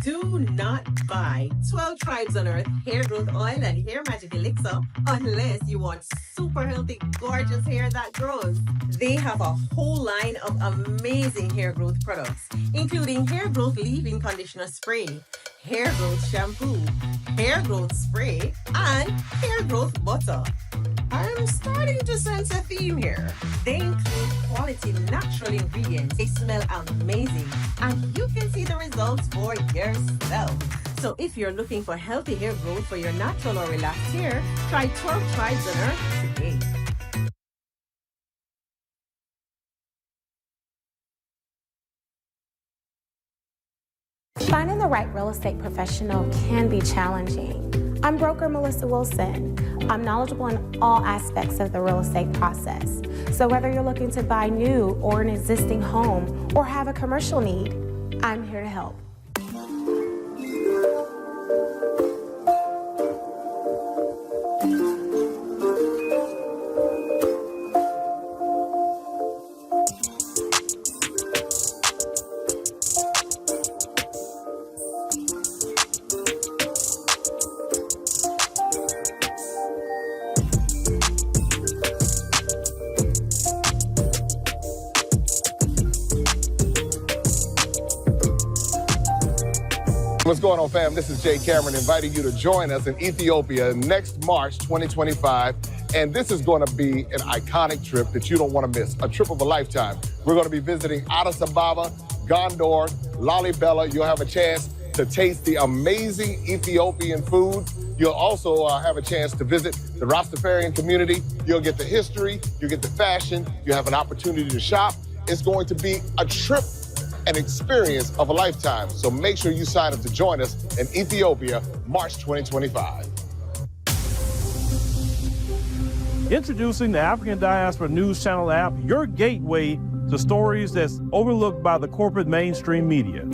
Do not buy 12 Tribes on Earth hair growth oil and hair magic elixir unless you want super healthy, gorgeous hair that grows. They have a whole line of amazing hair growth products, including hair growth leave-in conditioner spray, hair growth shampoo, hair growth spray, and hair growth butter. I'm starting to sense a theme here. They include quality natural ingredients. They smell amazing, and you can see the results for yourself. So if you're looking for healthy hair growth for your natural or relaxed hair, try 12 Tribes on Earth today. Finding the right real estate professional can be challenging. I'm broker Melissa Wilson. I'm knowledgeable in all aspects of the real estate process. So whether you're looking to buy new or an existing home or have a commercial need, I'm here to help. What's going on, fam? This is Jay Cameron inviting you to join us in Ethiopia next March 2025. And this is going to be an iconic trip that you don't want to miss, a trip of a lifetime. We're going to be visiting Addis Ababa, Gondor, Lalibela. You'll have a chance to taste the amazing Ethiopian food. You'll also have a chance to visit the Rastafarian community. You'll get the history, you'll get the fashion, you'll have an opportunity to shop. It's going to be a trip, an experience of a lifetime. So make sure you sign up to join us in Ethiopia, March 2025. Introducing the African Diaspora News Channel app, your gateway to stories that's overlooked by the corporate mainstream media.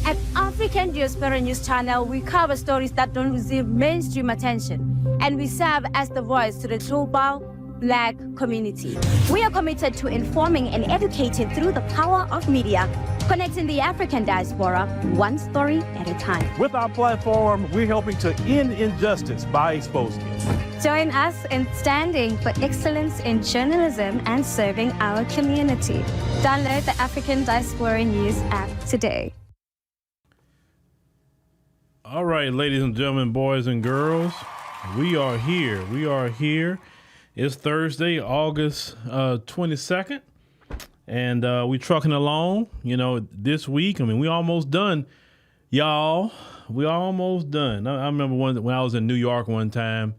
At African Diaspora News Channel, we cover stories that don't receive mainstream attention, and we serve as the voice to the global Black community. We are committed to informing and educating through the power of media, connecting the African diaspora one story at a time. With our platform, we're helping to end injustice by exposing it. Join us in standing for excellence in journalism and serving our community. Download the African Diaspora News app today. All right, ladies and gentlemen, boys and girls, we are here. We are here. It's Thursday, August 22nd, and we trucking along, you know, this week. I mean, we almost done, y'all. We almost done. I remember when I was in New York one time,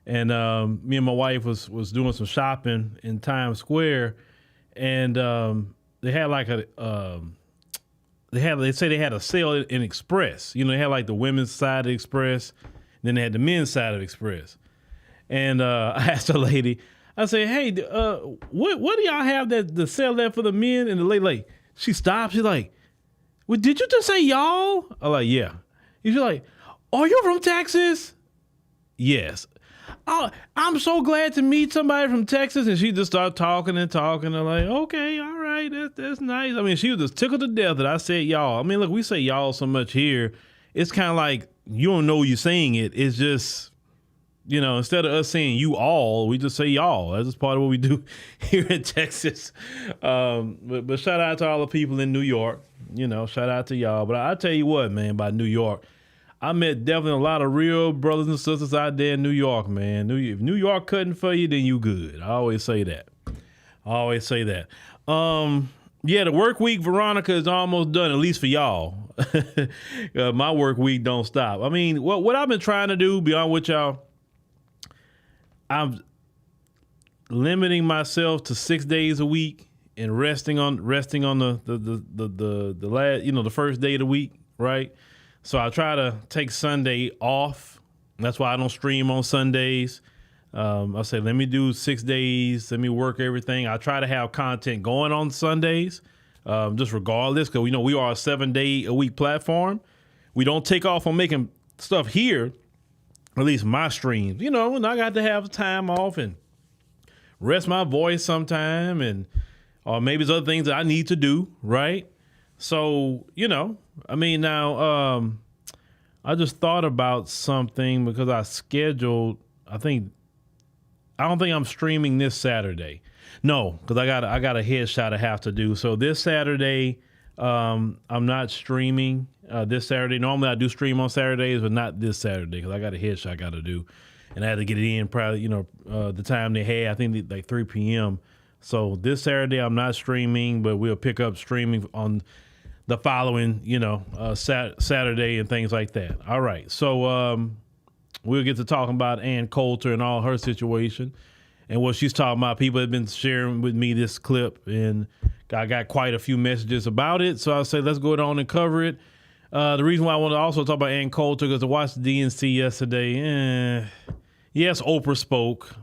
and me and my wife was doing some shopping in Times Square, and they had like they say they had a sale in Express. You know, they had like the women's side of Express, and then they had the men's side of Express. And I asked the lady, I said, hey, what do y'all have to sell that for the men? And the lady, like, she stopped. She's like, well, did you just say y'all? I'm like, yeah. She's like, are you from Texas? Yes. Oh, I'm so glad to meet somebody from Texas. And she just started talking and talking. I'm like, okay, all right, that's nice. I mean, she was just tickled to death that I said y'all. I mean, look, we say y'all so much here. It's kind of like you don't know you're saying it. It's just, you know, instead of us saying you all, we just say y'all. That's just part of what we do here in Texas. But shout out to all the people in New York. You know, shout out to y'all. But I tell you what, man, about New York, I met definitely a lot of real brothers and sisters out there in New York, man. If New York cutting for you, then you good. I always say that. Yeah, the work week, Veronica, is almost done, at least for y'all. My work week don't stop. I mean, what I've been trying to do, beyond what y'all, I'm limiting myself to 6 days a week and resting on the last, you know, the first day of the week, right? So I try to take Sunday off. That's why I don't stream on Sundays. I say, let me do 6 days. Let me work everything. I try to have content going on Sundays, just regardless, because we know we are a 7 day a week platform. We don't take off on making stuff here. At least my streams, you know, and I got to have time off and rest my voice sometime and or maybe it's other things that I need to do, right? So, I mean, now I just thought about something because I scheduled, I don't think I'm streaming this Saturday. No, because I got a headshot I have to do. So this Saturday, I'm not streaming this Saturday. Normally I do stream on Saturdays, but not this Saturday because I got a headshot I got to do. And I had to get it in probably, the time they had, I think like 3 p.m. So this Saturday I'm not streaming, but we'll pick up streaming on the following, Saturday and things like that. All right. So we'll get to talking about Ann Coulter and all her situation and what she's talking about. People have been sharing with me this clip, and I got quite a few messages about it. So I'll say, let's go on and cover it. The reason why I want to also talk about Ann Coulter, because I watched the DNC yesterday. Yes, Oprah spoke.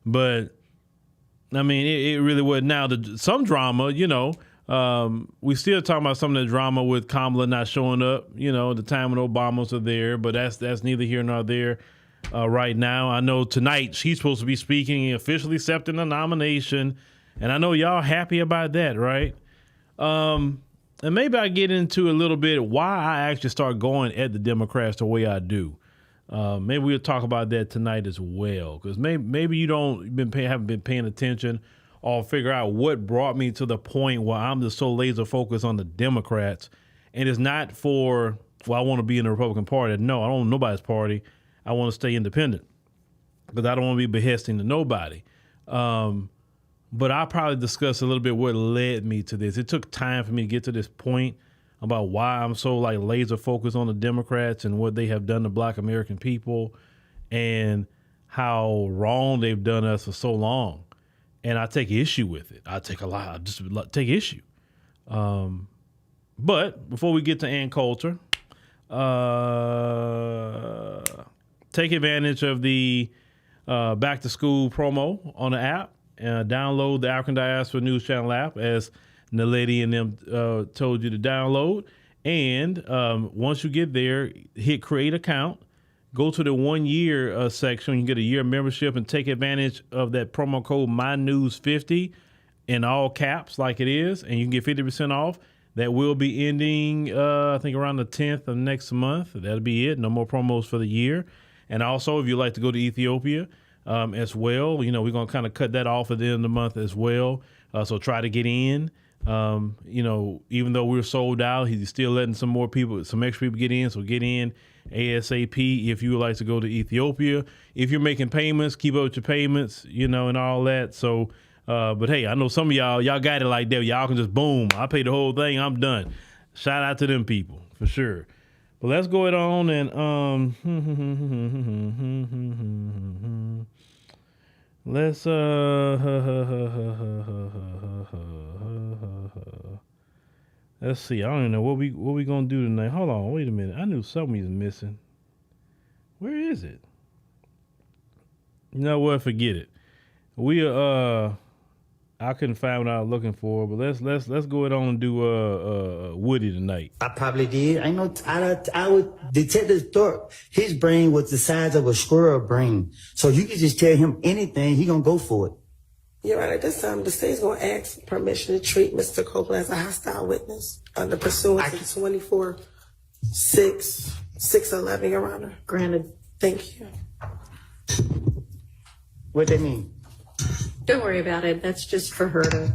But, I mean, it really was. Now, some drama, we still talking about some of the drama with Kamala not showing up, the time when Obama's are there. But that's neither here nor there right now. I know tonight she's supposed to be speaking and officially accepting the nomination. And I know y'all happy about that, right? And maybe I get into a little bit why I actually start going at the Democrats the way I do. Maybe we'll talk about that tonight as well, because maybe you haven't been paying attention or figure out what brought me to the point where I'm just so laser focused on the Democrats. And it's not I want to be in the Republican Party. No, I don't want nobody's party. I want to stay independent because I don't want to be behesting to nobody. But I'll probably discuss a little bit what led me to this. It took time for me to get to this point about why I'm so laser focused on the Democrats and what they have done to Black American people and how wrong they've done us for so long. And I take issue with it. I just take issue. But before we get to Ann Coulter, take advantage of the back to school promo on the app. Download the African Diaspora News Channel app, as Naledi and them told you to download. And once you get there, hit create account. Go to the 1 year section. You get a year membership and take advantage of that promo code MyNews50 in all caps like it is. And you can get 50% off. That will be ending, I think, around the 10th of next month. That'll be it. No more promos for the year. And also, if you'd like to go to Ethiopia, as well, we're going to kind of cut that off at the end of the month as well. So try to get in. Even though we're sold out, he's still letting some extra people get in. So get in ASAP if you would like to go to Ethiopia. If you're making payments, keep up with your payments, and all that. So, but hey, I know some of y'all got it like that. Y'all can just boom, I pay the whole thing, I'm done. Shout out to them people for sure. But let's go it on and let's let's see. I don't even know what we gonna do tonight. Hold on, wait a minute. I knew something was missing. Where is it? You know what? Forget it. I couldn't find what I was looking for, but let's go it on and do Woody tonight. I probably did. I would Detective Thorpe, his brain was the size of a squirrel brain. So you could just tell him anything, he gonna go for it. You're right. At this time, the state's gonna ask permission to treat Mr. Copeland as a hostile witness under pursuant to 24-611, Your Honor. Granted. Thank you. What that mean? Don't worry about it. That's just for her to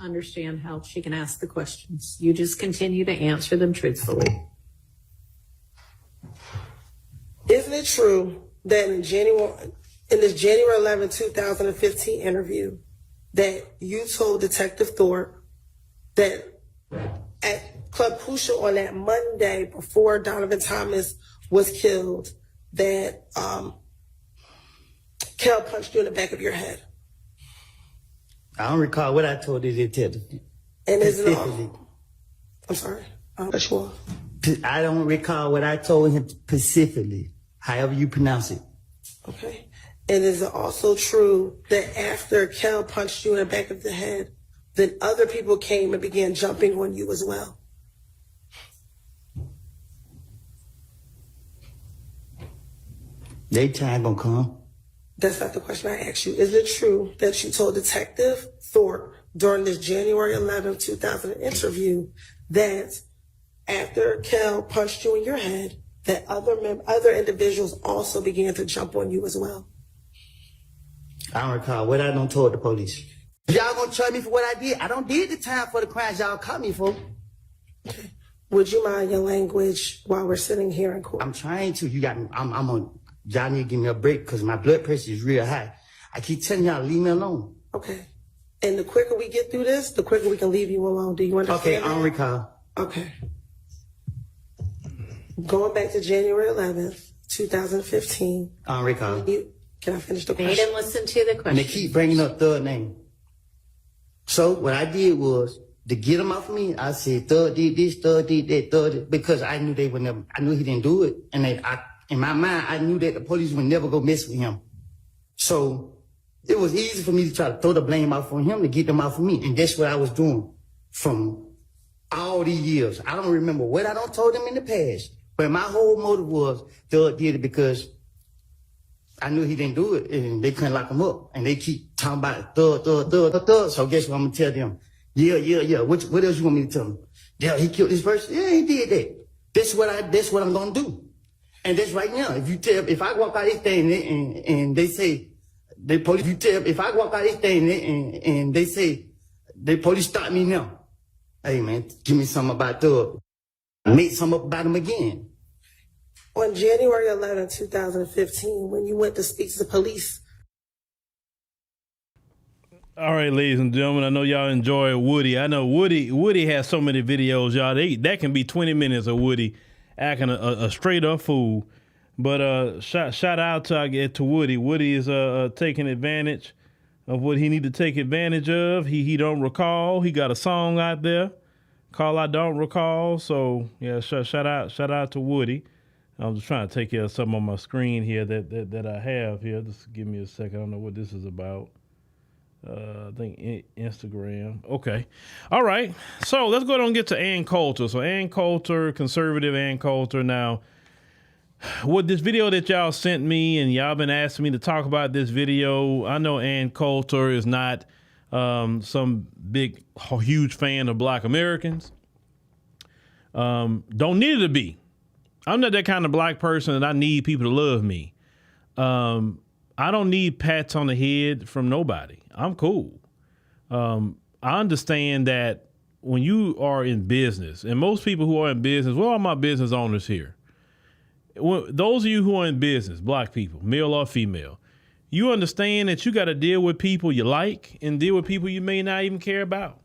understand how she can ask the questions. You just continue to answer them truthfully. Isn't it true that in this January 11, 2015 interview that you told Detective Thorpe that at Club Pusha on that Monday before Donovan Thomas was killed that Kel punched you in the back of your head? I don't recall what I told the detective. And is it all? I'm sorry. Cut you off. I don't recall what I told him specifically, however you pronounce it. Okay. And is it also true that after Kel punched you in the back of the head, then other people came and began jumping on you as well? Their time gonna come. That's not the question I asked you. Is it true that you told Detective Thorpe during this January 11, 2000 interview that after Kel punched you in your head, that other individuals also began to jump on you as well? I don't recall what I done told the police. If y'all gonna charge me for what I did, I don't did the time for the crimes y'all caught me for. Okay. Would you mind your language while we're sitting here in court? I'm trying to. You got me. I'm on. Y'all need to give me a break because my blood pressure is real high. I keep telling y'all, leave me alone. Okay. And the quicker we get through this, the quicker we can leave you alone. Do you understand? Okay, I don't recall. Okay. Going back to January 11th, 2015. I don't recall. Can I finish the They question? didn't listen to the question. And they keep bringing up Thug name. So what I did was, to get him off of me, I said, Thug did this, Thug did that, Thug did, because I knew they would never, I knew he didn't do it. And in my mind, I knew that the police would never go mess with him. So it was easy for me to try to throw the blame off on him to get them off of me. And that's what I was doing from all these years. I don't remember what I done told them in the past, but my whole motive was Thug did it because I knew he didn't do it and they couldn't lock him up. And they keep talking about Thug. So guess what I'm gonna tell them? Yeah. What else you want me to tell them? Yeah, he killed this person. Yeah, he did that. That's what I'm gonna do. And that's right now. If I walk out this thing and they say, if I walk out this thing and they say, the police stop me now. Hey man, give me something about Thug. Make something up about him again. On January 11, 2015, when you went to speak to the police. All right, ladies and gentlemen, I know y'all enjoy Woody. I know Woody has so many videos, y'all. That can be 20 minutes of Woody acting a straight up fool. But shout out to Woody. Woody is taking advantage of what he need to take advantage of. He don't recall. He got a song out there called I Don't Recall. So yeah, shout out to Woody. I'm just trying to take care of something on my screen here that I have here. Just give me a second. I don't know what this is about. I think Instagram. Okay. All right. So let's go ahead and get to Ann Coulter. So Ann Coulter, conservative Ann Coulter. Now, what this video that y'all sent me and y'all been asking me to talk about this video, I know Ann Coulter is not some big, huge fan of Black Americans. Don't need it to be. I'm not that kind of Black person that I need people to love me. I don't need pats on the head from nobody. I'm cool. I understand that when you are in business, and most people who are in business, well, all my business owners here, those of you who are in business, Black people, male or female, you understand that you got to deal with people you like and deal with people you may not even care about.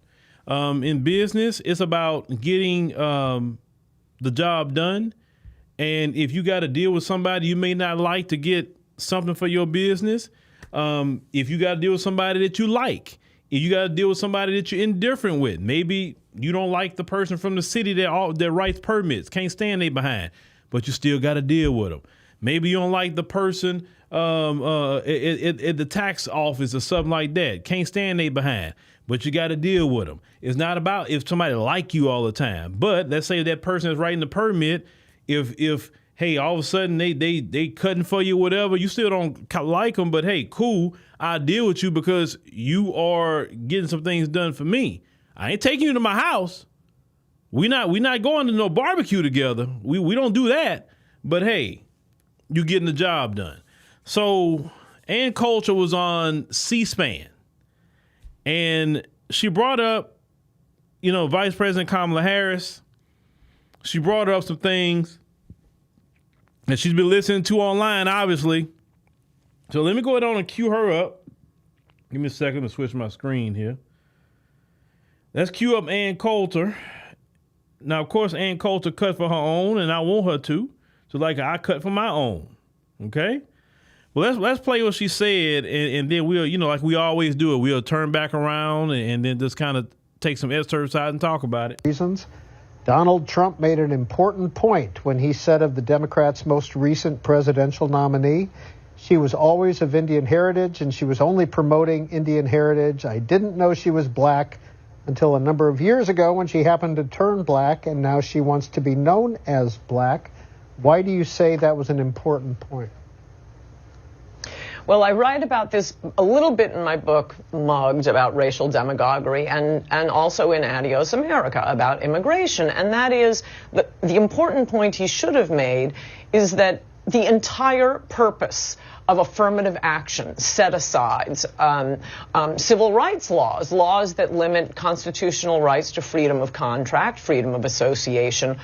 In business, it's about getting the job done. And if you got to deal with somebody you may not like to get something for your business, if you got to deal with somebody that you like, if you got to deal with somebody that you're indifferent with, maybe you don't like the person from the city that writes permits, can't stand they behind, but you still got to deal with them. Maybe you don't like the person at the tax office or something like that, can't stand they behind, but you got to deal with them. It's not about if somebody like you all the time, but let's say that person is writing the permit. If hey, all of a sudden they cutting for you, whatever, you still don't like them, but hey, cool, I'll deal with you because you are getting some things done for me. I ain't taking you to my house. We not going to no barbecue together. We don't do that. But hey, you getting the job done. So Ann Coulter was on C-SPAN, and she brought up, Vice President Kamala Harris. She brought up some things that she's been listening to online, obviously. So let me go ahead on and cue her up. Give me a second to switch my screen here. Let's cue up Ann Coulter. Now, of course, Ann Coulter cut for her own, and I want her to. So, I cut for my own. Okay? Well, let's play what she said, and then we'll, like we always do it, we'll turn back around and then just kind of take some excerpts out and talk about it. Reasons. Donald Trump made an important point when he said of the Democrats' most recent presidential nominee, she was always of Indian heritage and she was only promoting Indian heritage. I didn't know she was Black until a number of years ago when she happened to turn Black, and now she wants to be known as Black. Why do you say that was an important point? Well, I write about this a little bit in my book, Mugged, about racial demagoguery, and also in Adios America about immigration. And that is, the important point he should have made is that the entire purpose of affirmative action, set-asides, civil rights laws that limit constitutional rights to freedom of contract, freedom of association,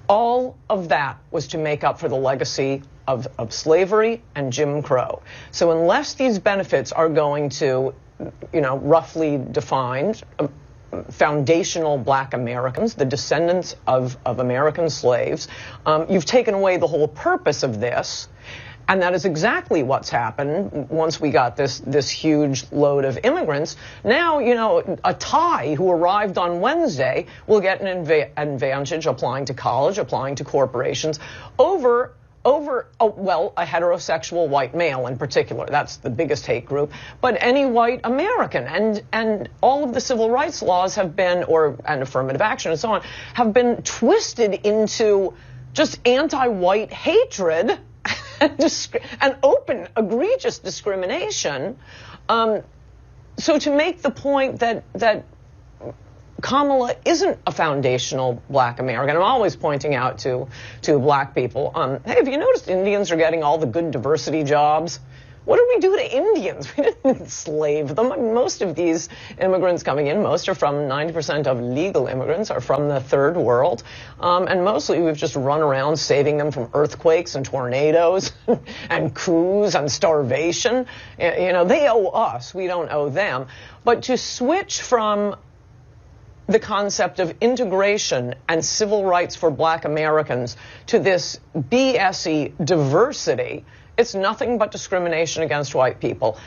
all of that was to make up for the legacy of slavery and Jim Crow. So unless these benefits are going to, roughly defined, foundational black Americans, the descendants of American slaves, you've taken away the whole purpose of this. And that is exactly what's happened once we got this huge load of immigrants. Now, a Thai who arrived on Wednesday will get an advantage applying to college, applying to corporations over a heterosexual white male in particular. That's the biggest hate group. But any white American. And all of the civil rights laws have been, and affirmative action and so on, have been twisted into just anti-white hatred and open, egregious discrimination. So to make the point that Kamala isn't a foundational black American, I'm always pointing out to black people, hey, have you noticed Indians are getting all the good diversity jobs? What did we do to Indians? We didn't enslave them. I mean, most of these immigrants coming in, 90% of legal immigrants are from the third world. And mostly we've just run around saving them from earthquakes and tornadoes and coups and starvation. They owe us. We don't owe them. But to switch from the concept of integration and civil rights for black Americans to this BS-y diversity, it's nothing but discrimination against white people.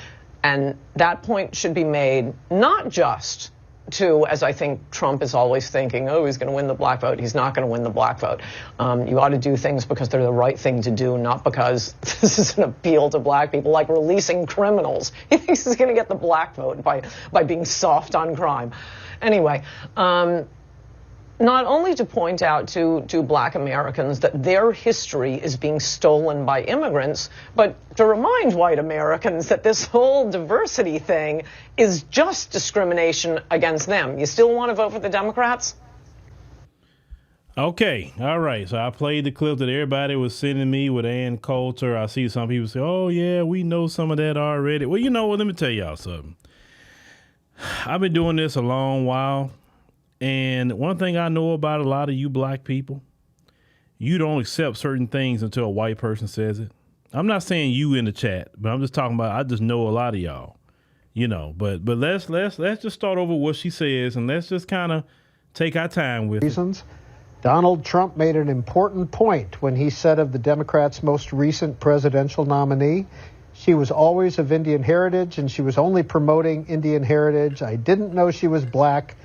And that point should be made not just to, as I think Trump is always thinking, he's going to win the black vote. He's not going to win the black vote. You ought to do things because they're the right thing to do, not because this is an appeal to black people, like releasing criminals. He thinks he's going to get the black vote by being soft on crime. Anyway, not only to point out to black Americans that their history is being stolen by immigrants, but to remind white Americans that this whole diversity thing is just discrimination against them. You still want to vote for the Democrats? Okay, all right. So I played the clip that everybody was sending me with Ann Coulter. I see some people say, oh, yeah, we know some of that already. Well, you know what? Let me tell y'all something. I've been doing this a long while. And one thing I know about a lot of you black people, you don't accept certain things until a white person says it. I'm not saying you in the chat, but I'm just talking about, I just know a lot of y'all, but let's just start over what she says and let's just kind of take our time with reasons. Donald Trump made an important point when he said of the Democrats' most recent presidential nominee, she was always of Indian heritage and she was only promoting Indian heritage. I didn't know she was black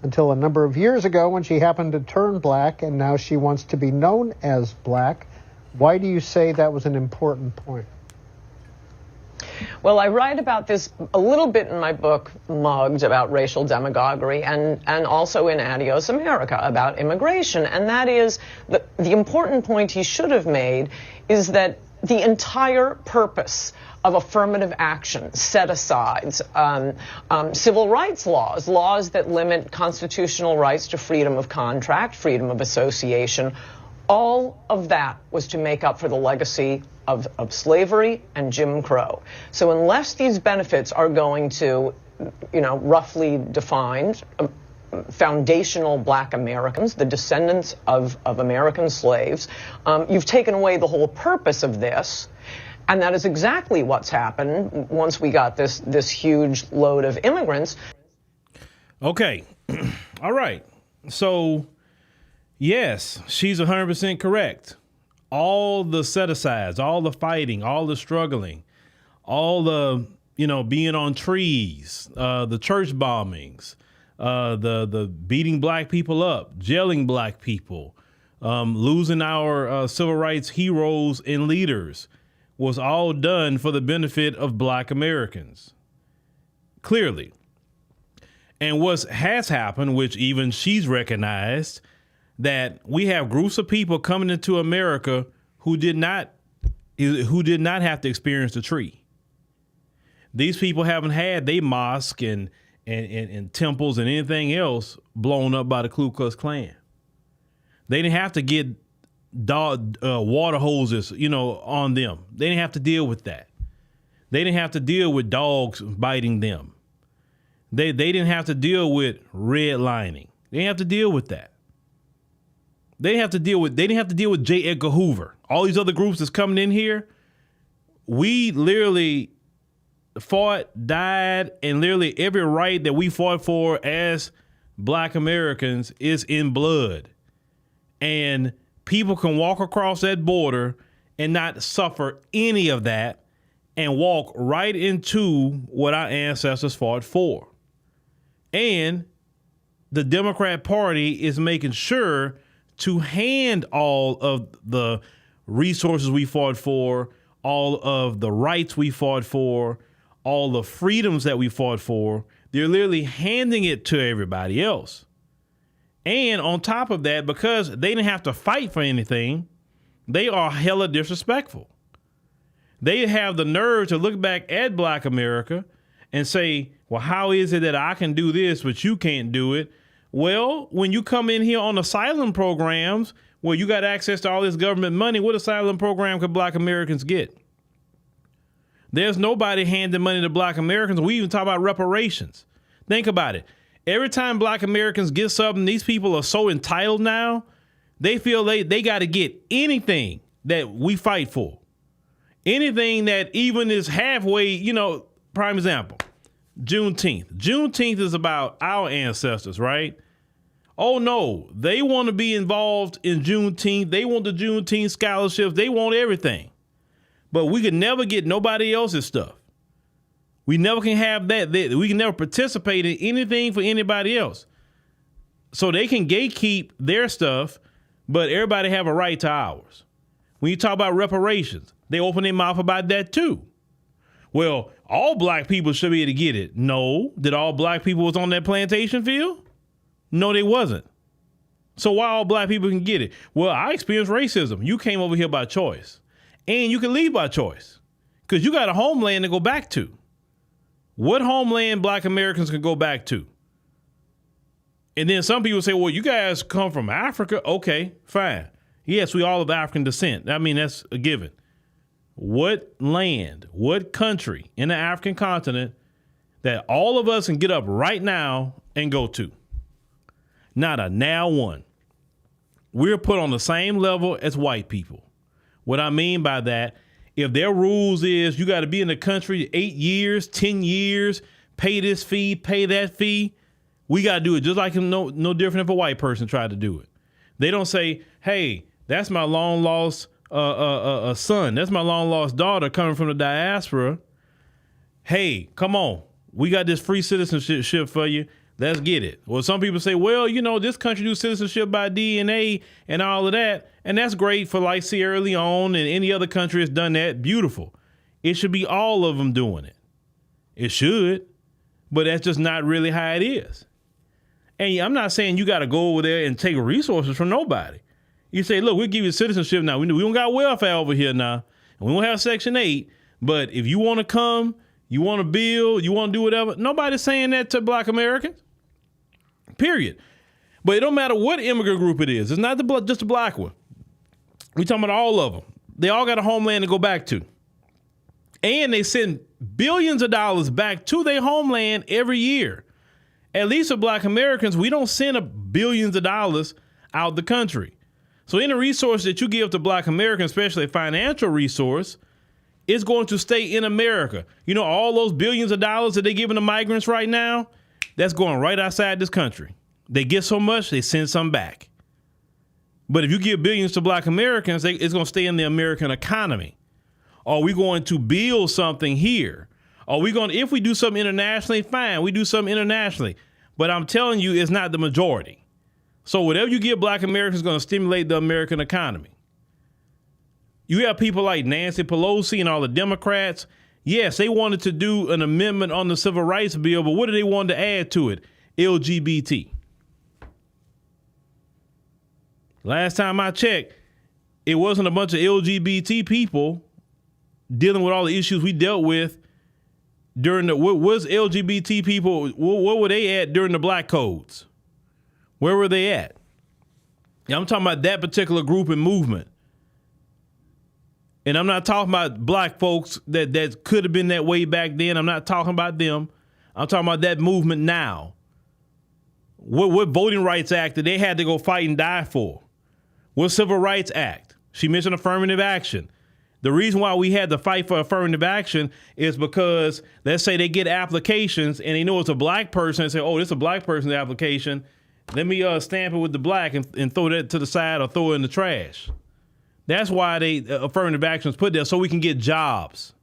until a number of years ago when she happened to turn black, and now she wants to be known as black. Why do you say that was an important point? Well, I write about this a little bit in my book, Mugged, about racial demagoguery, and also in Adios America about immigration. And that is, the important point he should have made is that the entire purpose of affirmative action, set-asides, civil rights laws that limit constitutional rights to freedom of contract, freedom of association, all of that was to make up for the legacy of slavery and Jim Crow. So unless these benefits are going to, roughly defined, foundational black Americans, the descendants of American slaves, you've taken away the whole purpose of this. And that is exactly what's happened once we got this huge load of immigrants. Okay. All right. So, yes, she's 100% correct. All the set-asides, all the fighting, all the struggling, all the, being on trees, the church bombings, the beating black people up, jailing black people, losing our civil rights heroes and leaders, was all done for the benefit of black Americans. Clearly. And what has happened, which even she's recognized, that we have groups of people coming into America who did not have to experience the tree. these people haven't had their mosque and temples and anything else blown up by the Ku Klux Klan. They didn't have to get water hoses, on them. They didn't have to deal with that. They didn't have to deal with dogs biting them. They didn't have to deal with redlining. They didn't have to deal with that. They didn't have to deal with J. Edgar Hoover. All these other groups that's coming in here, we literally fought, died, and literally every right that we fought for as Black Americans is in blood. And people can walk across that border and not suffer any of that and walk right into what our ancestors fought for. And the Democrat Party is making sure to hand all of the resources we fought for, all of the rights we fought for, all the freedoms that we fought for. They're literally handing it to everybody else. And on top of that, because they didn't have to fight for anything, they are hella disrespectful. They have the nerve to look back at Black America and say, well, how is it that I can do this, but you can't do it? Well, when you come in here on asylum programs where you got access to all this government money, what asylum program could Black Americans get? There's nobody handing money to Black Americans. We even talk about reparations. Think about it. Every time Black Americans get something, these people are so entitled now, they feel they got to get anything that we fight for. Anything that even is halfway, prime example, Juneteenth. Juneteenth is about our ancestors, right? Oh, no, they want to be involved in Juneteenth. They want the Juneteenth scholarships. They want everything. But we could never get nobody else's stuff. We never can have that. We can never participate in anything for anybody else. So they can gatekeep their stuff, but everybody have a right to ours. When you talk about reparations, they open their mouth about that too. Well, all Black people should be able to get it. No. Did all Black people was on that plantation field? No, they wasn't. So why all Black people can get it? Well, I experienced racism. You came over here by choice. And you can leave by choice because you got a homeland to go back to. What homeland Black Americans can go back to? And then some people say, well, you guys come from Africa. Okay, fine. Yes, we all of African descent. I mean, that's a given. What land, what country in the African continent that all of us can get up right now and go to? Not a now one. We're put on the same level as white people. What I mean by that, if their rules is you got to be in the country 8 years, 10 years, pay this fee, pay that fee, we got to do it just like no different if a white person tried to do it. They don't say, hey, that's my long lost son. That's my long lost daughter coming from the diaspora. Hey, come on. We got this free citizenship for you. Let's get it. Well, some people say, well, this country do citizenship by DNA and all of that. And that's great for like Sierra Leone and any other country that's done that. Beautiful. It should be all of them doing it. It should. But that's just not really how it is. And I'm not saying you got to go over there and take resources from nobody. You say, look, we'll give you citizenship now. We don't got welfare over here now. And we don't have Section 8. But if you want to come, you want to build, you want to do whatever, nobody's saying that to Black Americans. Period. But it don't matter what immigrant group it is. It's not just the Black one. We talking about all of them. They all got a homeland to go back to. And they send billions of dollars back to their homeland every year. At least for Black Americans, we don't send billions of dollars out the country. So any resource that you give to Black Americans, especially a financial resource, is going to stay in America. All those billions of dollars that they're giving to migrants right now, that's going right outside this country. They get so much, they send some back. But if you give billions to Black Americans, it's going to stay in the American economy. Are we going to build something here? Are we going to, if we do something internationally, fine, we do something internationally. But I'm telling you, it's not the majority. So whatever you give Black Americans is going to stimulate the American economy. You have people like Nancy Pelosi and all the Democrats. Yes, they wanted to do an amendment on the Civil Rights Bill, but what did they want to add to it? LGBT. Last time I checked, it wasn't a bunch of LGBT people dealing with all the issues we dealt with during the, what was LGBT people, what were they at during the black codes? Where were they at? Yeah, I'm talking about that particular group and movement. And I'm not talking about black folks that could have been that way back then. I'm not talking about them. I'm talking about that movement now. What Voting Rights Act that they had to go fight and die for? What Civil Rights Act? She mentioned affirmative action. The reason why we had to fight for affirmative action is because, let's say they get applications and they know it's a black person and say, oh, this is a black person's application. Let me stamp it with the black and throw that to the side or throw it in the trash. That's why they affirmative action was put there, so we can get jobs.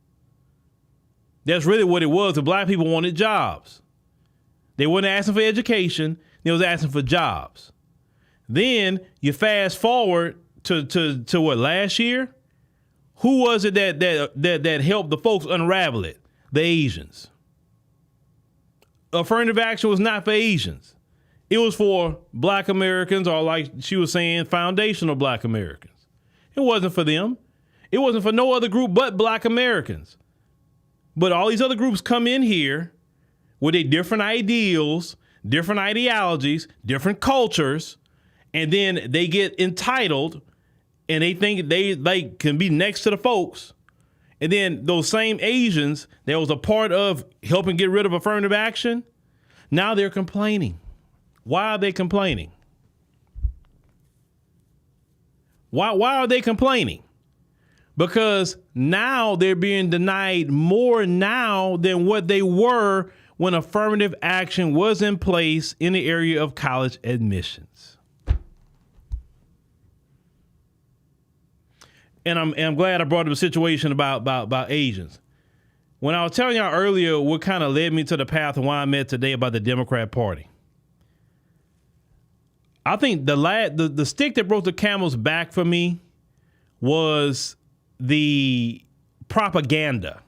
That's really what it was. The black people wanted jobs. They weren't asking for education. They was asking for jobs. Then you fast forward to what, last year? Who was it that helped the folks unravel it? The Asians. Affirmative action was not for Asians. It was for black Americans, or like she was saying, foundational black Americans. It wasn't for them. It wasn't for no other group but black Americans. But all these other groups come in here with their different ideals, different ideologies, different cultures, and then they get entitled and they think they can be next to the folks. And then those same Asians that was a part of helping get rid of affirmative action, now they're complaining. Why are they complaining? Why are they complaining? Because now they're being denied more now than what they were when affirmative action was in place in the area of college admissions. And I'm glad I brought up a situation about Asians. When I was telling y'all earlier what kind of led me to the path of why I'm at today about the Democrat Party, I think the stick that broke the camel's back for me was the propaganda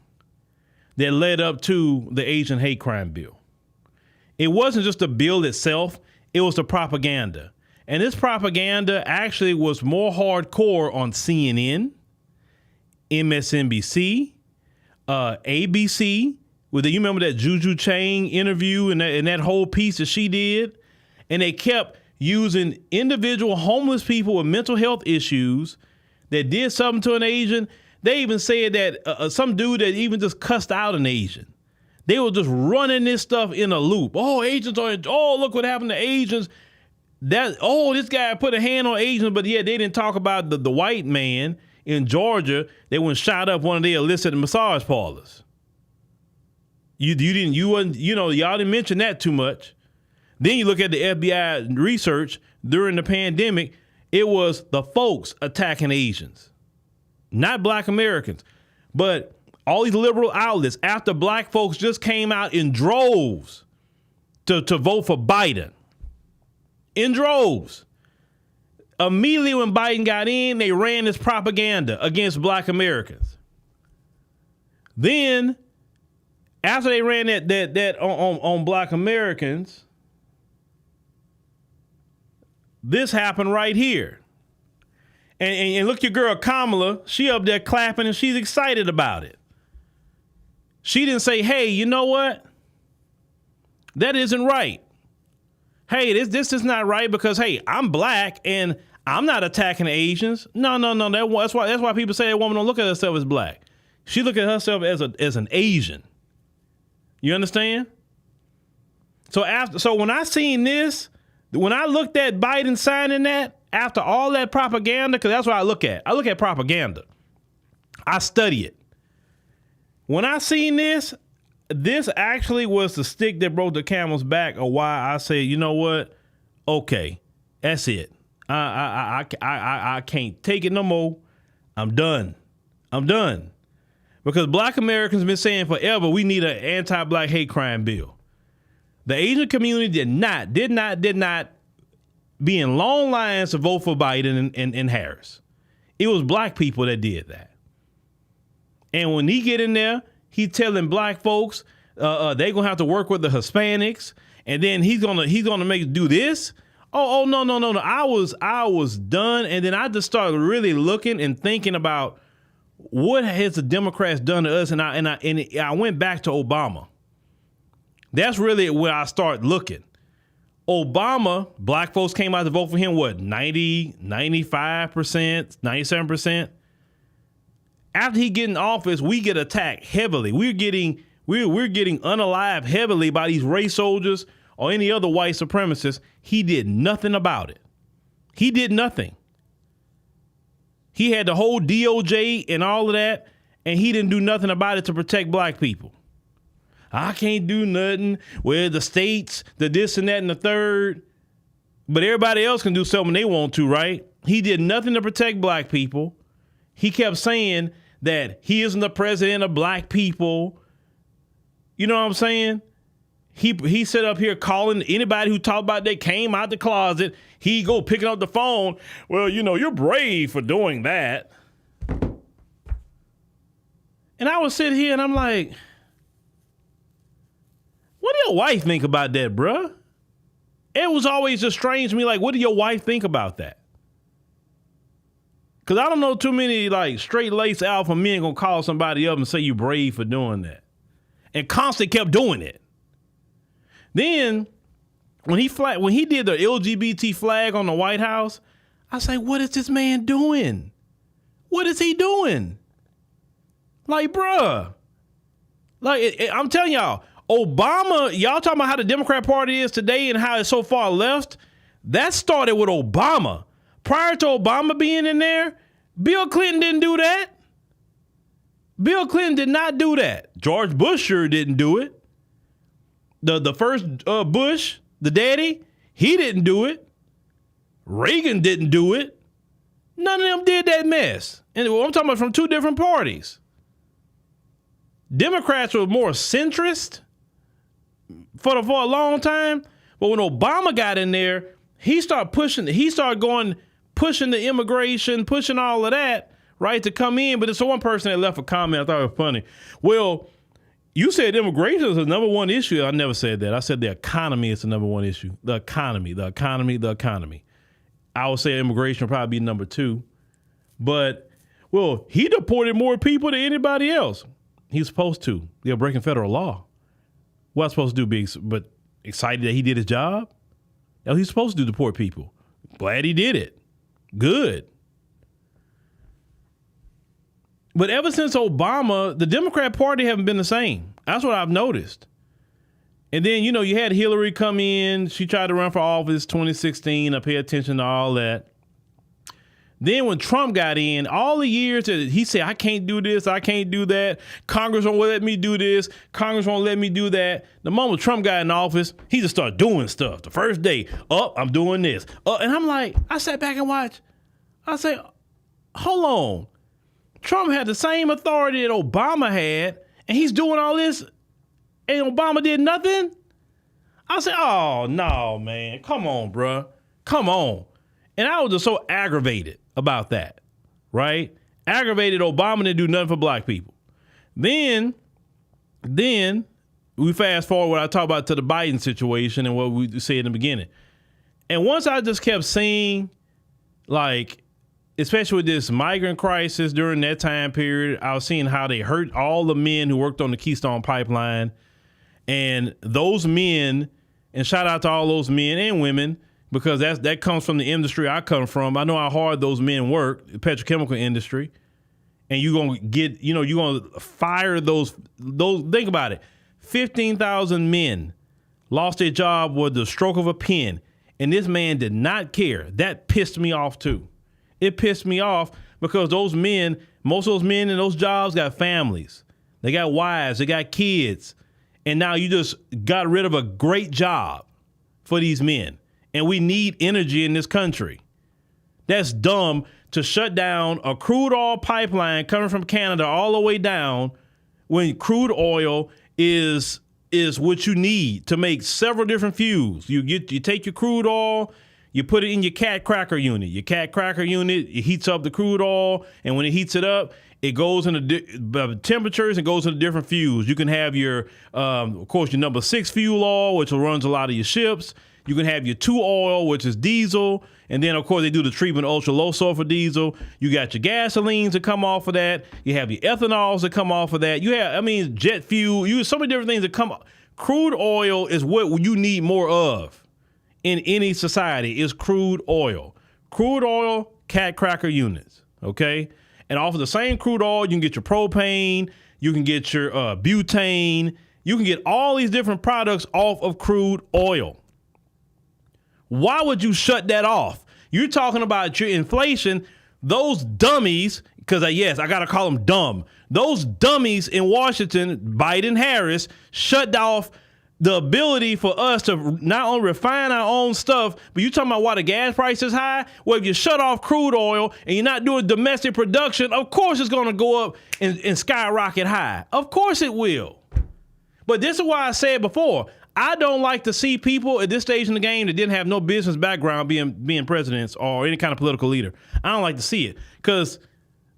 that led up to the Asian hate crime bill. It wasn't just the bill itself, it was the propaganda. And this propaganda actually was more hardcore on CNN, MSNBC, ABC. You remember that Juju Chang interview and that whole piece that she did? And they kept using individual homeless people with mental health issues that did something to an Asian. They even said that some dude that even just cussed out an Asian. They were just running this stuff in a loop. Oh, Asians are, look what happened to Asians. This guy put a hand on Asians, but yeah, they didn't talk about the white man in Georgia that went shot up one of their illicit massage parlors. Y'all didn't mention that too much. Then you look at the FBI research during the pandemic, it was the folks attacking Asians, not black Americans. But all these liberal outlets, after black folks just came out in droves to vote for Biden, in droves, immediately when Biden got in, they ran this propaganda against black Americans. Then, after they ran that on black Americans, this happened right here. And look, your girl Kamala, she up there clapping and she's excited about it. She didn't say, hey, you know what? That isn't right. Hey, this is not right because, hey, I'm black and I'm not attacking Asians. No. That's why people say that woman don't look at herself as black. She look at herself as an Asian. You understand? So when I seen this, when I looked at Biden signing that, after all that propaganda, because that's what I look at. I look at propaganda. I study it. When I seen this actually was the stick that broke the camel's back, or why I say, you know what? Okay, that's it. I can't take it no more. I'm done. Because black Americans have been saying forever, we need an anti-black hate crime bill. The Asian community did not be in long lines to vote for Biden and Harris. It was black people that did that. And when he get in there, he telling black folks they're gonna have to work with the Hispanics, and then he's gonna do this. Oh no. I was done, and then I just started really looking and thinking about what has the Democrats done to us? And I went back to Obama. That's really where I start looking. Obama, black folks came out to vote for him, what, 90, 95%, 97%? After he get in office, we get attacked heavily. We're getting unalived heavily by these race soldiers or any other white supremacists. He did nothing about it. He did nothing. He had the whole DOJ and all of that, and he didn't do nothing about it to protect black people. I can't do nothing. Well, the states, the this and that and the third. But everybody else can do something they want to, right? He did nothing to protect black people. He kept saying that he isn't the president of black people. You know what I'm saying? He set up here calling anybody who talked about they came out the closet. He go picking up the phone. Well, you're brave for doing that. And I would sit here and I'm like, what do your wife think about that, bruh? It was always just strange to me, like, what do your wife think about that? Because I don't know too many, like, straight-laced alpha men gonna call somebody up and say you brave for doing that. And constantly kept doing it. Then, when he did the LGBT flag on the White House, I was like, what is this man doing? What is he doing? Like, bruh. Like, I'm telling y'all, Obama, y'all talking about how the Democrat Party is today and how it's so far left? That started with Obama. Prior to Obama being in there, Bill Clinton didn't do that. Bill Clinton did not do that. George Bush sure didn't do it. The first Bush, the daddy, he didn't do it. Reagan didn't do it. None of them did that mess. And I'm talking about from two different parties. Democrats were more centrist for a long time. But when Obama got in there, he started pushing the immigration, pushing all of that, right, to come in. But it's one person that left a comment I thought it was funny. Well, you said immigration is the number one issue. I never said that. I said the economy is the number one issue. The economy. I would say immigration would probably be number two. But, well, he deported more people than anybody else. He was supposed to. They're breaking federal law. What was I supposed to do? But excited that he did his job? No, he's supposed to deport people. Glad he did it. Good. But ever since Obama, the Democrat Party haven't been the same. That's what I've noticed. And then, you had Hillary come in. She tried to run for office 2016. I pay attention to all that. Then when Trump got in, all the years that he said, I can't do this, I can't do that. Congress won't let me do this. Congress won't let me do that. The moment Trump got in office, he just started doing stuff. The first day, I'm doing this. And I'm like, I sat back and watched. I said, hold on. Trump had the same authority that Obama had, and he's doing all this, and Obama did nothing? I said, oh, no, man. Come on, bruh. Come on. And I was just so aggravated about that, right? Aggravated Obama didn't do nothing for black people. Then we fast forward what I talk about to the Biden situation and what we said in the beginning. And once I just kept seeing, like, especially with this migrant crisis during that time period, I was seeing how they hurt all the men who worked on the Keystone Pipeline. And those men, and shout out to all those men and women, because that comes from the industry I come from. I know how hard those men work, the petrochemical industry. And you're going to get, you're going to fire those, think about it. 15,000 men lost their job with the stroke of a pen. And this man did not care. That pissed me off too. It pissed me off because those men, most of those men in those jobs got families. They got wives, they got kids. And now you just got rid of a great job for these men. And we need energy in this country. That's dumb to shut down a crude oil pipeline coming from Canada all the way down when crude oil is what you need to make several different fuels. You take your crude oil, you put it in your cat cracker unit. Your cat cracker unit, it heats up the crude oil, and when it heats it up, it goes into temperatures and goes into different fuels. You can have your, of course, your number 6 fuel oil, which runs a lot of your ships. You can have your 2 oil, which is diesel. And then, of course, they do the treatment ultra low sulfur diesel. You got your gasolines that come off of that. You have your ethanols that come off of that. You have, jet fuel. You have so many different things that come. Crude oil is what you need more of in any society is crude oil. Crude oil, cat cracker units, okay? And off of the same crude oil, you can get your propane, you can get your butane, you can get all these different products off of crude oil. Why would you shut that off? You're talking about your inflation. Those dummies, because yes, I got to call them dumb. Those dummies in Washington, Biden, Harris, shut off the ability for us to not only refine our own stuff, but you talking about why the gas price is high? Well, if you shut off crude oil and you're not doing domestic production, of course it's going to go up and skyrocket high. Of course it will. But this is why I said before, I don't like to see people at this stage in the game that didn't have no business background being presidents or any kind of political leader. I don't like to see it because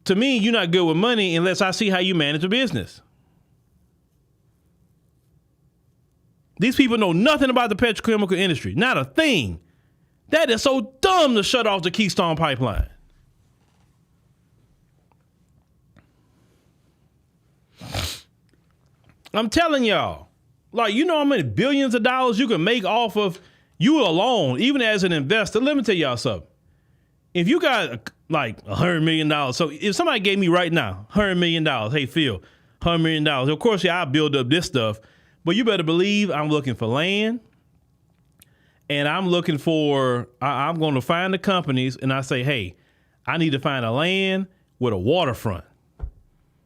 to me, you're not good with money unless I see how you manage a business. These people know nothing about the petrochemical industry, not a thing. That is so dumb to shut off the Keystone Pipeline. I'm telling y'all. Like, you know how many billions of dollars you can make off of you alone, even as an investor? Let me tell y'all something. If you got like $100 million, so if somebody gave me right now $100 million, hey, Phil, $100 million, of course, yeah, I'll build up this stuff, but you better believe I'm looking for land and I'm looking for, I'm going to find the companies and I say, hey, I need to find a land with a waterfront.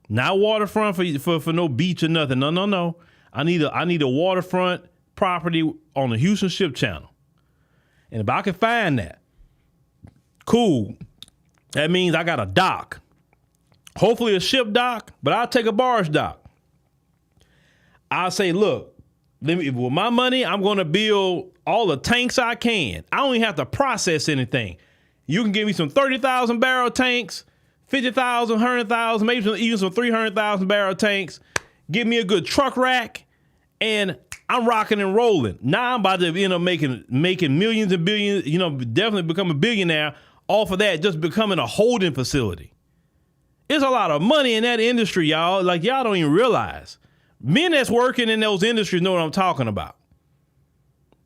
Not waterfront for no beach or nothing. No. I need a waterfront property on the Houston Ship Channel. And if I can find that, cool. That means I got a dock. Hopefully a ship dock, but I'll take a barge dock. I'll say, look, with my money, I'm going to build all the tanks I can. I don't even have to process anything. You can give me some 30,000 barrel tanks, 50,000, 100,000, maybe even some 300,000 barrel tanks. Give me a good truck rack, and I'm rocking and rolling. Now I'm about to end up making millions and billions, definitely become a billionaire off of that, just becoming a holding facility. There's a lot of money in that industry, y'all. Like, y'all don't even realize. Men that's working in those industries know what I'm talking about.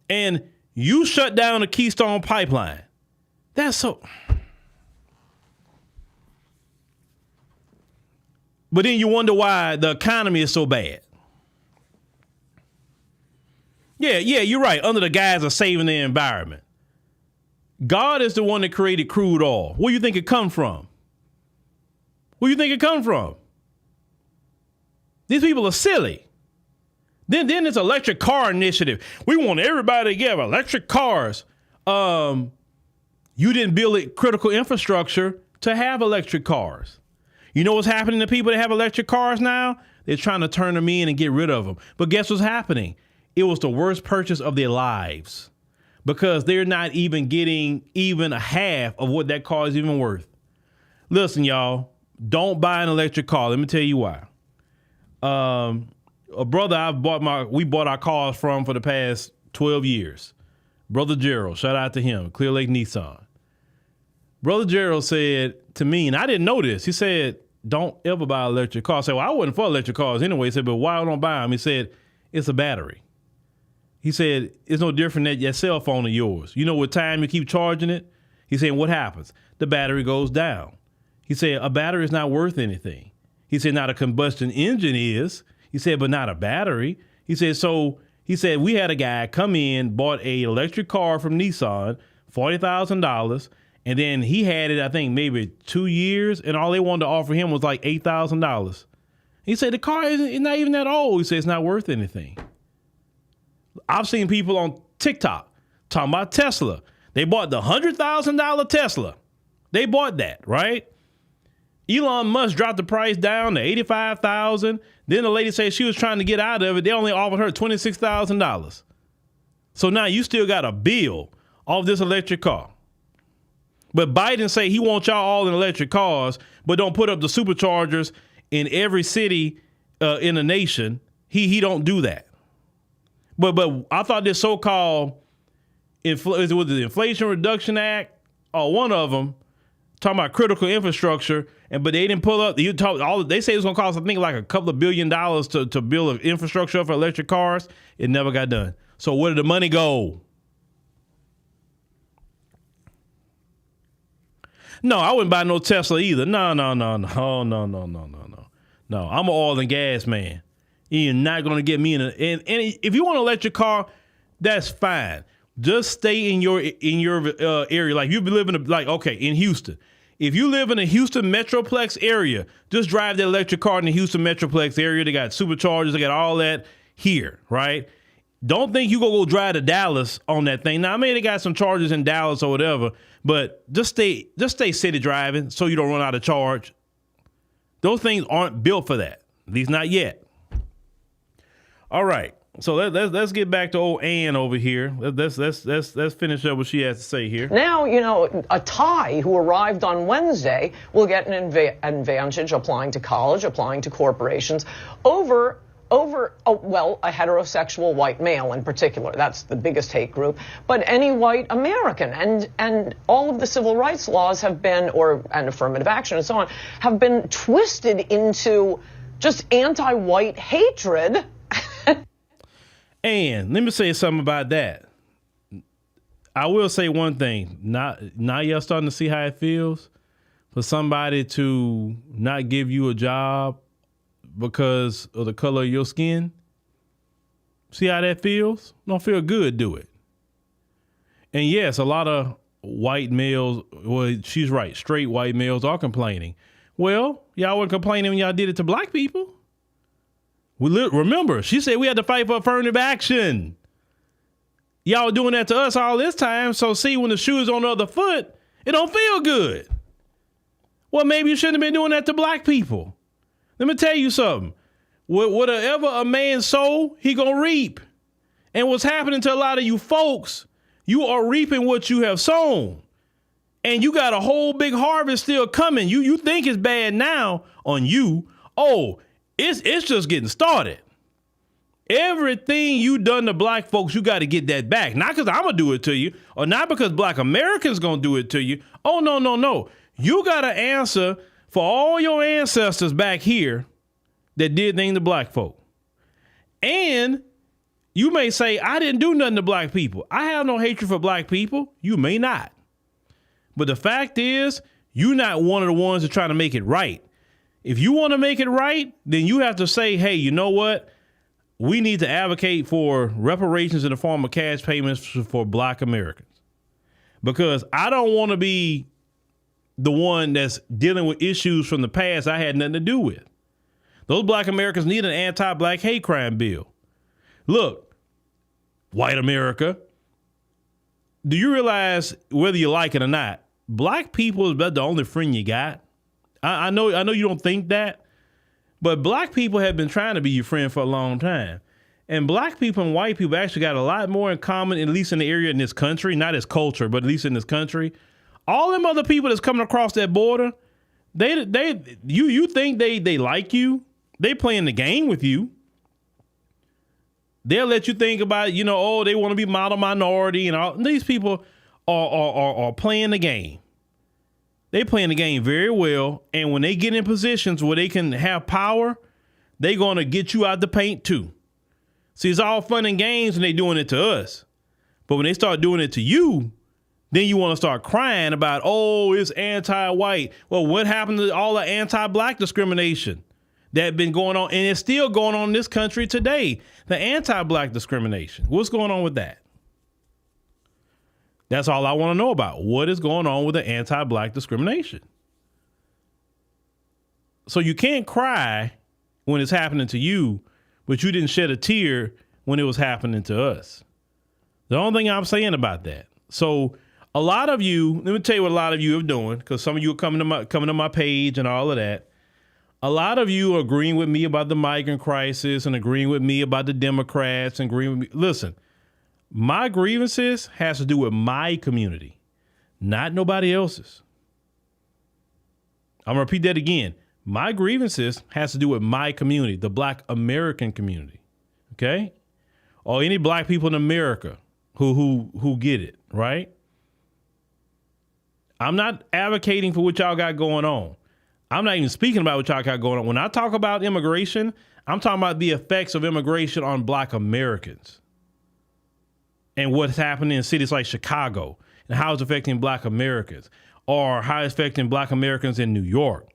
And you shut down the Keystone Pipeline. That's so... But then you wonder why the economy is so bad. Yeah, you're right. Under the guise of saving the environment. God is the one that created crude oil. Where do you think it come from? Where do you think it come from? These people are silly. Then this electric car initiative. We want everybody to get electric cars. You didn't build critical infrastructure to have electric cars. You know what's happening to people that have electric cars now? They're trying to turn them in and get rid of them. But guess what's happening? It was the worst purchase of their lives because they're not even getting even a half of what that car is even worth. Listen, y'all, don't buy an electric car. Let me tell you why. A brother we bought our cars from for the past 12 years. Brother Gerald, shout out to him, Clear Lake Nissan. Brother Gerald said to me, and I didn't know this, he said, don't ever buy an electric car. I said, well, I wasn't for electric cars anyway. He said, but why don't buy them? He said, it's a battery. He said, it's no different than your cell phone of yours. You know what time you keep charging it? He said, what happens? The battery goes down. He said, a battery is not worth anything. He said, not a combustion engine is. He said, but not a battery. He said, we had a guy come in, bought a electric car from Nissan, $40,000. And then he had it, I think, maybe 2 years, and all they wanted to offer him was like $8,000. He said, the car is not even that old. He said, it's not worth anything. I've seen people on TikTok talking about Tesla. They bought the $100,000 Tesla. They bought that, right? Elon Musk dropped the price down to $85,000. Then the lady said she was trying to get out of it. They only offered her $26,000. So now you still got a bill off this electric car. But Biden say he wants y'all all in electric cars, but don't put up the superchargers in every city in the nation. He don't do that. But I thought this so-called, Is it with the Inflation Reduction Act or one of them talking about critical infrastructure, but they didn't pull up. They say it was going to cost, I think, like a couple of $1 billion to build an infrastructure for electric cars. It never got done. So where did the money go? No, I wouldn't buy no Tesla either. No. No, I'm an oil and gas man. You're not going to get me in and if you want an electric car, that's fine. Just stay in your area. Like you be living in Houston. If you live in the Houston Metroplex area, just drive the electric car in the Houston Metroplex area. They got superchargers. They got all that here, right? Don't think you go drive to Dallas on that thing. Now, I mean, they got some chargers in Dallas or whatever, but just stay city driving so you don't run out of charge. Those things aren't built for that, at least not yet. All right, so let's get back to old Ann over here. Let's finish up what she has to say here. Now, a Thai who arrived on Wednesday will get an advantage applying to college, applying to corporations over a heterosexual white male in particular. That's the biggest hate group. But any white American. And all of the civil rights laws have been, and affirmative action and so on, have been twisted into just anti-white hatred. And let me say something about that. I will say one thing. Now y'all starting to see how it feels for somebody to not give you a job because of the color of your skin. See how that feels? Don't feel good, do it. And yes, a lot of white males, well, she's right, straight white males are complaining. Well, y'all weren't complaining when y'all did it to black people. Remember, she said we had to fight for affirmative action. Y'all doing that to us all this time, so see, when the shoe is on the other foot, it don't feel good. Well, maybe you shouldn't have been doing that to black people. Let me tell you something. Whatever a man sow, he gonna reap. And what's happening to a lot of you folks, you are reaping what you have sown. And you got a whole big harvest still coming. You think it's bad now on you. Oh, it's just getting started. Everything you done to black folks, you got to get that back. Not because I'm going to do it to you, or not because black Americans going to do it to you. Oh, no. You got to answer for all your ancestors back here that did things to black folk. And you may say, I didn't do nothing to black people. I have no hatred for black people. You may not. But the fact is, you're not one of the ones that try to make it right. If you want to make it right, then you have to say, hey, you know what? We need to advocate for reparations in the form of cash payments for black Americans. Because I don't want to be the one that's dealing with issues from the past I had nothing to do with. Those black Americans need an anti-black hate crime bill. Look, white America, do you realize, whether you like it or not, black people is the only friend you got? I know you don't think that, but black people have been trying to be your friend for a long time. And black people and white people actually got a lot more in common, at least in the area in this country, not as culture, but at least in this country. All them other people that's coming across that border, you think they like you? They playing the game with you. They'll let you think about, they want to be model minority and all. These people are playing the game. They playing the game very well, and when they get in positions where they can have power, they going to get you out the paint too. See, it's all fun and games when they doing it to us. But when they start doing it to you, then you want to start crying about, oh, it's anti-white. Well, what happened to all the anti-black discrimination that been going on? And it's still going on in this country today. The anti-black discrimination. What's going on with that? That's all I want to know about. What is going on with the anti-black discrimination? So you can't cry when it's happening to you, but you didn't shed a tear when it was happening to us. The only thing I'm saying about that. So a lot of you, let me tell you what a lot of you are doing, because some of you are coming to my page and all of that. A lot of you are agreeing with me about the migrant crisis and agreeing with me about the Democrats and agreeing with me. Listen. My grievances has to do with my community, not nobody else's. I'm going to repeat that again. My grievances has to do with my community, the Black American community, okay? Or any black people in America, who get it, right? I'm not advocating for what y'all got going on. I'm not even speaking about what y'all got going on. When I talk about immigration, I'm talking about the effects of immigration on Black Americans and what's happening in cities like Chicago and how it's affecting Black Americans, or how it's affecting Black Americans in New York.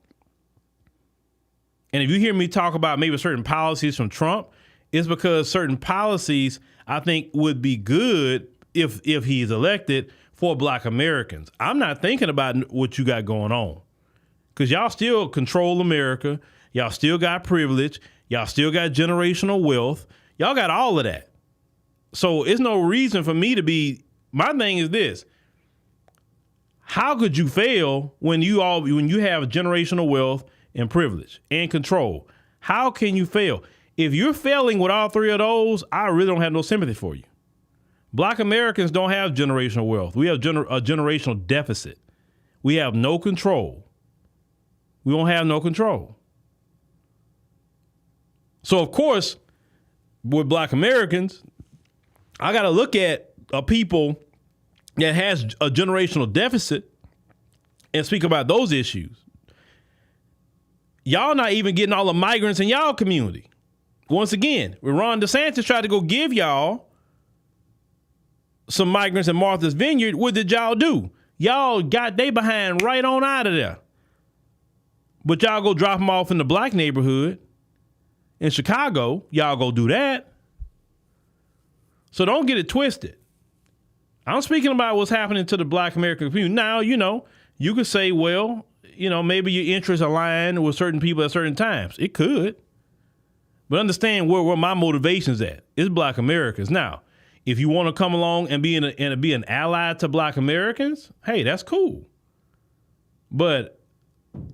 And if you hear me talk about maybe certain policies from Trump, it's because certain policies I think would be good if he's elected for Black Americans. I'm not thinking about what you got going on, because y'all still control America. Y'all still got privilege. Y'all still got generational wealth. Y'all got all of that. So it's no reason for me to be, my thing is this. How could you fail when you have generational wealth and privilege and control? How can you fail? If you're failing with all three of those, I really don't have no sympathy for you. Black Americans don't have generational wealth. We have a generational deficit. We have no control. We don't have no control. So, of course, with Black Americans, I got to look at a people that has a generational deficit and speak about those issues. Y'all not even getting all the migrants in y'all community. Once again, when Ron DeSantis tried to go give y'all some migrants in Martha's Vineyard, what did y'all do? Y'all got they behind right on out of there. But y'all go drop them off in the Black neighborhood in Chicago. Y'all go do that. So don't get it twisted. I'm speaking about what's happening to the Black American community. Now, you could say, well, maybe your interests align with certain people at certain times. It could. But understand where my motivation's at. It's Black Americans. Now, if you want to come along and be an ally to Black Americans, hey, that's cool. But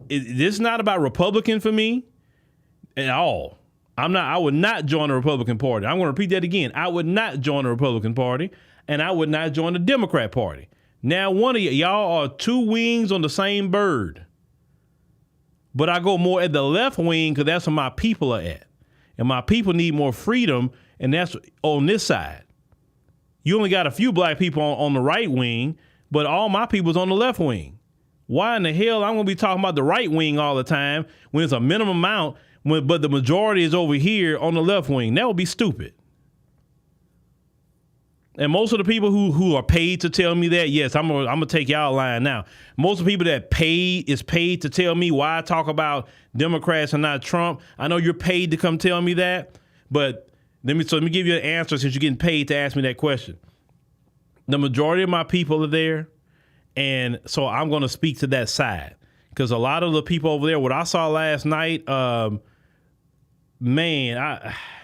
this is not about Republican for me at all. I would not join the Republican Party. I'm going to repeat that again. I would not join the Republican Party, and I would not join the Democrat Party. Now, one of y'all are two wings on the same bird. But I go more at the left wing because that's where my people are at. And my people need more freedom, and that's on this side. You only got a few Black people on the right wing, but all my people's on the left wing. Why in the hell I'm going to be talking about the right wing all the time when it's a minimum amount, but the majority is over here on the left wing? That would be stupid. And most of the people who are paid to tell me that, yes, I'm gonna take y'all line now. Most of the people that is paid to tell me why I talk about Democrats and not Trump. I know you're paid to come tell me that, but let me give you an answer since you're getting paid to ask me that question. The majority of my people are there, and so I'm going to speak to that side because a lot of the people over there, what I saw last night,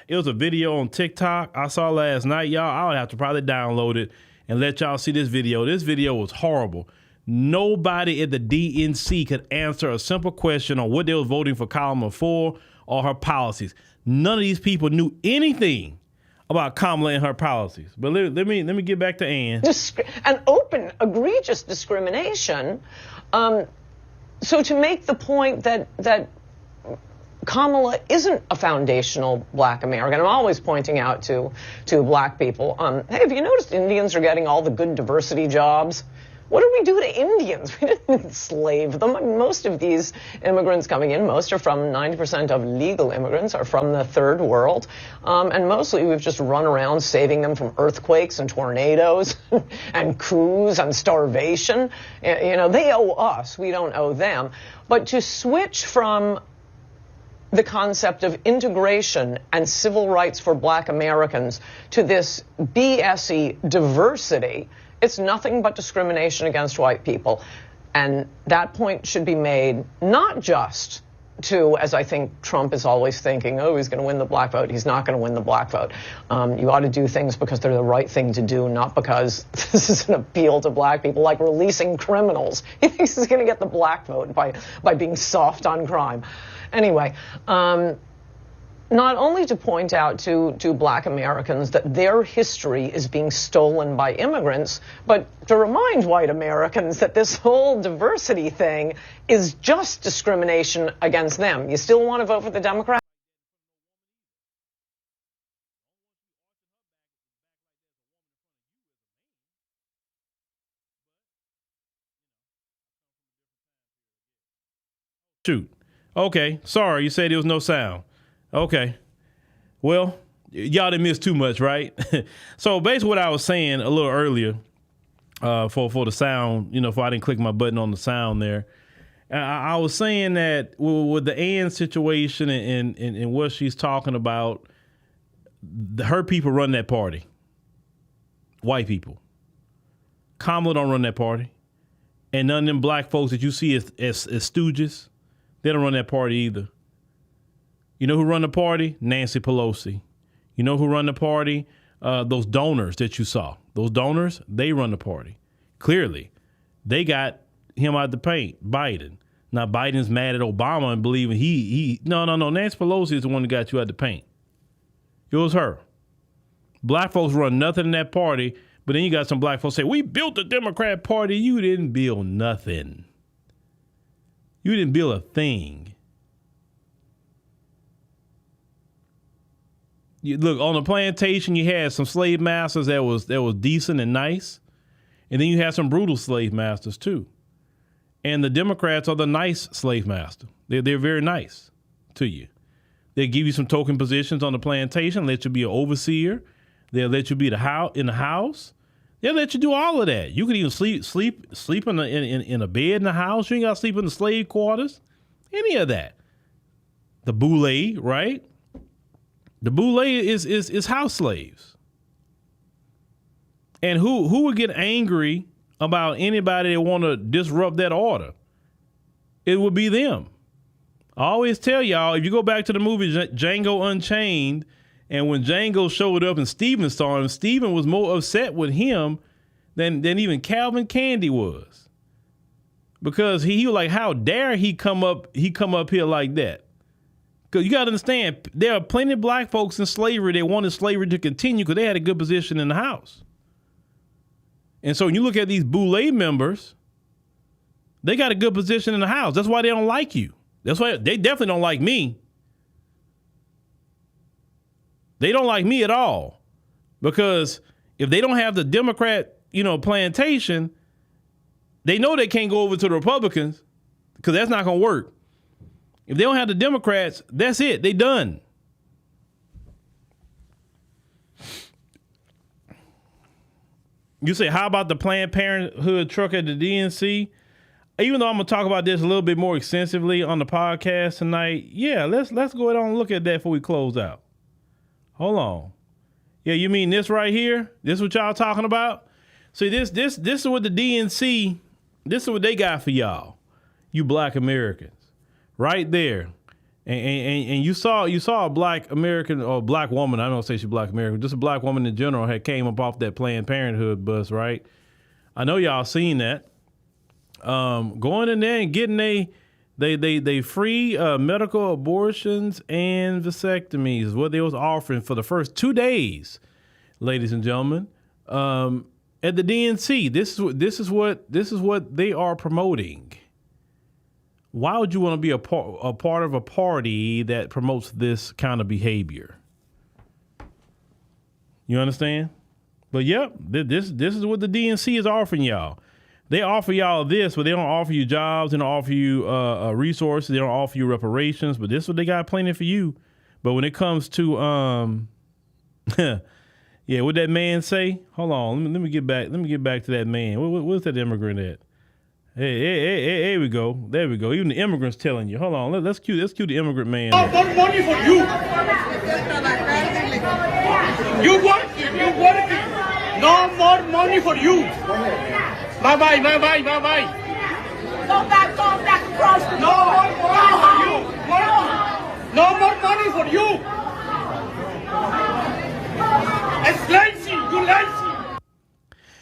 it was a video on TikTok I saw last night, y'all. I would have to probably download it and let y'all see this video. This video was horrible. Nobody at the DNC could answer a simple question on what they was voting for Kamala for or her policies. None of these people knew anything about Kamala and her policies. But let me get back to Ann. An open, egregious discrimination. So to make the point that Kamala isn't a foundational Black American. I'm always pointing out to Black people, hey, have you noticed Indians are getting all the good diversity jobs? What did we do to Indians? We didn't enslave them. I mean, most of these immigrants coming in, 90% of legal immigrants are from the third world. And mostly we've just run around saving them from earthquakes and tornadoes and coups and starvation. They owe us. We don't owe them. But to switch from the concept of integration and civil rights for Black Americans to this BS-y diversity, it's nothing but discrimination against white people. And that point should be made not just to, as I think Trump is always thinking, oh, he's going to win the Black vote. He's not going to win the Black vote. You ought to do things because they're the right thing to do, not because this is an appeal to Black people, like releasing criminals. He thinks he's going to get the Black vote by being soft on crime. Anyway, not only to point out to Black Americans that their history is being stolen by immigrants, but to remind white Americans that this whole diversity thing is just discrimination against them. You still want to vote for the Democrats? Shoot. Okay. Sorry, you said there was no sound. Okay. Well, y'all didn't miss too much, right? So basically what I was saying a little earlier, for the sound, if I didn't click my button on the sound there, I was saying that with the Ann situation and what she's talking about, her people run that party. White people. Kamala don't run that party. And none of them black folks that you see as stooges, they don't run that party either. You know who run the party? Nancy Pelosi. You know who run the party? Those donors that you saw. Those donors, they run the party. Clearly, they got him out the paint, Biden. Now, Biden's mad at Obama and believing No. Nancy Pelosi is the one that got you out the paint. It was her. Black folks run nothing in that party, but then you got some black folks say, we built the Democrat Party. You didn't build nothing. You didn't build a thing. Look, on the plantation, you had some slave masters that was decent and nice. And then you had some brutal slave masters, too. And the Democrats are the nice slave master. They're very nice to you. They give you some token positions on the plantation, let you be an overseer. They'll let you be in the house. They'll let you do all of that. You could even sleep in a bed in the house. You ain't got to sleep in the slave quarters. Any of that. The boule, right? The boule is house slaves. And who would get angry about anybody that want to disrupt that order? It would be them. I always tell y'all, if you go back to the movie Django Unchained, and when Django showed up and Steven saw him, Steven was more upset with him than even Calvin Candy was. Because he was like, how dare he come up here like that? Because you got to understand, there are plenty of black folks in slavery that wanted slavery to continue because they had a good position in the house. And so when you look at these boule members, they got a good position in the house. That's why they don't like you. That's why they definitely don't like me. They don't like me at all. Because if they don't have the Democrat, plantation, they know they can't go over to the Republicans because that's not going to work. If they don't have the Democrats, that's it. They done. You say, how about the Planned Parenthood truck at the DNC? Even though I'm going to talk about this a little bit more extensively on the podcast tonight, yeah, let's go ahead and look at that before we close out. Hold on. Yeah, you mean this right here? This is what y'all talking about? See, this is what the DNC, this is what they got for y'all, you black Americans. Right there. And you saw a black American or black woman, I don't say she's black American, just a black woman in general had came up off that Planned Parenthood bus, right? I know y'all seen that. Going in there and getting they free medical abortions and vasectomies, what they was offering for the first 2 days, ladies and gentlemen, at the DNC. This is what they are promoting. Why would you want to be a part of a party that promotes this kind of behavior? You understand? But yep, this is what the DNC is offering y'all. They offer y'all this, but they don't offer you jobs. They don't offer you resources. They don't offer you reparations. But this is what they got plenty for you. But when it comes to yeah, what that man say? Hold on, let me get back. Let me get back to that man. What's that immigrant at? Hey, here we go. There we go. Even the immigrants telling you. Hold on. Let's cue the immigrant man. No more money for you. You work. No more money for you. Bye. Go back across the No more money for you. It's lazy. You lazy.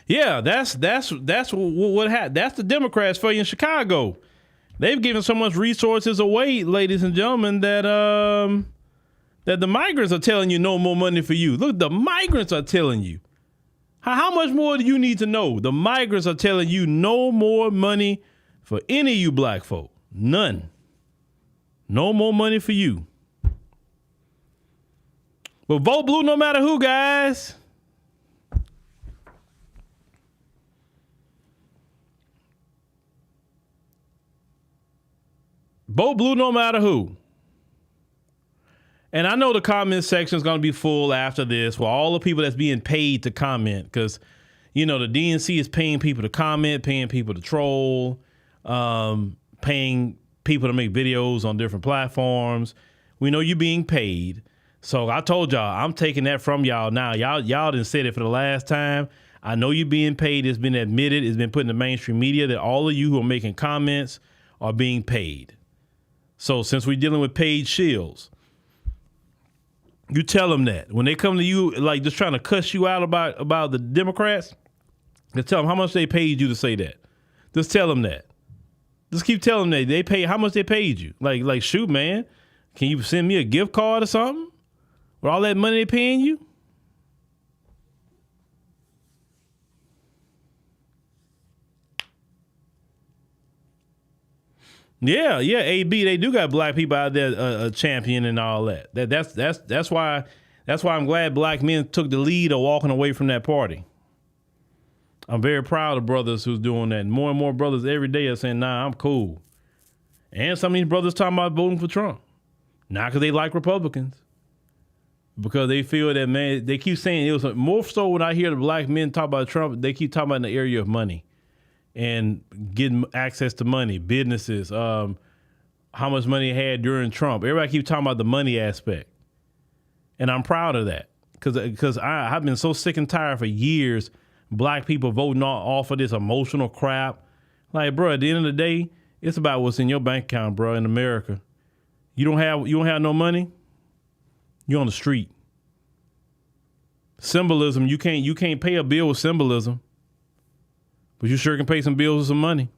Yeah, that's what happened. That's the Democrats for you in Chicago. They've given so much resources away, ladies and gentlemen, that the migrants are telling you no more money for you. Look, the migrants are telling you. How much more do you need to know? The migrants are telling you no more money for any of you black folk. None. No more money for you. But vote blue no matter who, guys. Vote blue no matter who. And I know the comment section is going to be full after this for all the people that's being paid to comment because, you know, the DNC is paying people to comment, paying people to troll, paying people to make videos on different platforms. We know you're being paid. So I told y'all, I'm taking that from y'all now. Y'all didn't say it for the last time. I know you're being paid. It's been admitted. It's been put in the mainstream media that all of you who are making comments are being paid. So since we're dealing with paid shills, you tell them that. When they come to you, like just trying to cuss you out about the Democrats, just tell them how much they paid you to say that. Just tell them that. Just keep telling them that they pay how much they paid you. Like shoot, man, can you send me a gift card or something? With all that money they paying you? Yeah, AB, they do got black people out there a champion and all that. That's why I'm glad black men took the lead of walking away from that party. I'm very proud of brothers who's doing that. More and more brothers every day are saying, nah, I'm cool. And some of these brothers talking about voting for Trump. Not because they like Republicans. Because they feel that, man, they keep saying it was more so when I hear the black men talk about Trump, they keep talking about in the area of money and getting access to money, businesses, how much money they had during Trump. Everybody keeps talking about the money aspect. And I'm proud of that because I've been so sick and tired for years, black people voting off of this emotional crap. Like, bro, at the end of the day, it's about what's in your bank account, bro, in America. You don't have no money? You're on the street. Symbolism, you can't pay a bill with symbolism, but you sure can pay some bills with some money.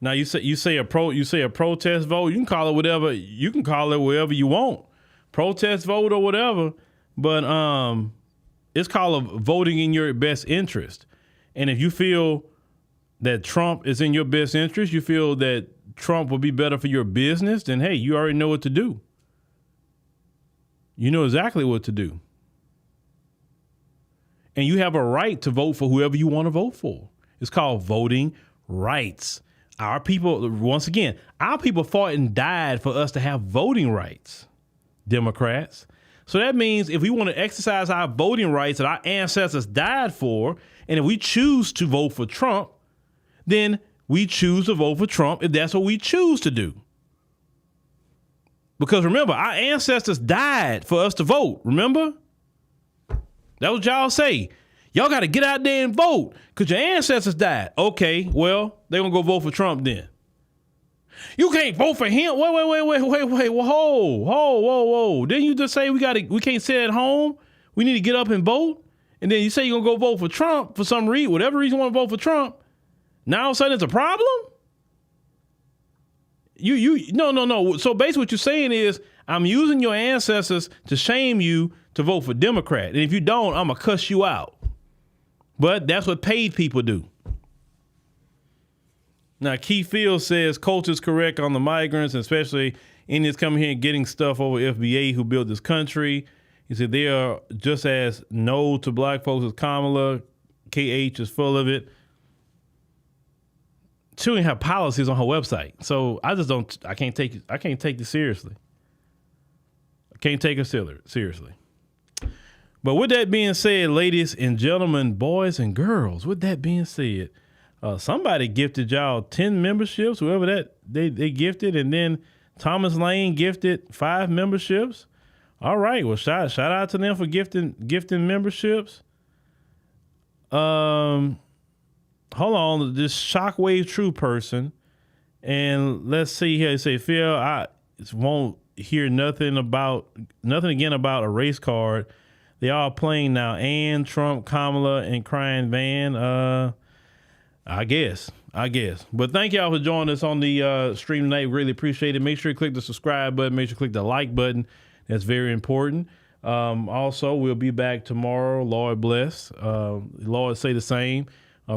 Now you say a protest vote. You can call it whatever. You can call it whatever you want, protest vote or whatever. But it's called voting in your best interest. And if you feel that Trump is in your best interest, you feel that Trump will be better for your business, then hey, you already know what to do. You know exactly what to do. And you have a right to vote for whoever you want to vote for. It's called voting rights. Our people, once again, our people fought and died for us to have voting rights, Democrats. So that means if we want to exercise our voting rights that our ancestors died for, and if we choose to vote for Trump, then we choose to vote for Trump if that's what we choose to do. Because remember, our ancestors died for us to vote. Remember? That's what y'all say. Y'all got to get out there and vote because your ancestors died. Okay, well, they're going to go vote for Trump then. You can't vote for him. Wait. Whoa. Didn't you just say we can't sit at home? We need to get up and vote? And then you say you're going to go vote for Trump for some reason, whatever reason you want to vote for Trump. Now all of a sudden it's a problem? No. So basically what you're saying is I'm using your ancestors to shame you to vote for Democrat. And if you don't, I'm going to cuss you out. But that's what paid people do. Now, Keith Fields says Coulter's correct on the migrants, especially Indians coming here and getting stuff over FBA who built this country. He said they are just as no to black folks as Kamala. KH is full of it. She don't even have policies on her website. So I can't take this seriously. I can't take her seriously. But with that being said, ladies and gentlemen, boys and girls, with that being said, somebody gifted y'all 10 memberships, whoever that they gifted, and then Thomas Lane gifted 5 memberships. All right, well, shout out to them for gifting memberships. Hold on, this Shockwave True person, and let's see here. They say, Phil, I won't hear nothing again about a race card. They all playing now. Ann, Trump, Kamala, and Crying Van. I guess. But thank y'all for joining us on the stream tonight. Really appreciate it. Make sure you click the subscribe button. Make sure you click the like button. That's very important. Also, we'll be back tomorrow. Lord bless. Lord say the same.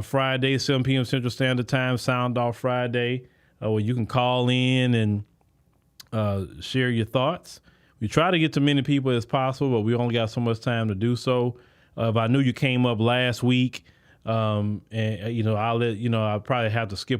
Friday, 7 p.m. Central Standard Time, Sound Off Friday, where you can call in and share your thoughts. We try to get to many people as possible, but we only got so much time to do so. If I knew you came up last week, and I'll let I'll probably have to skip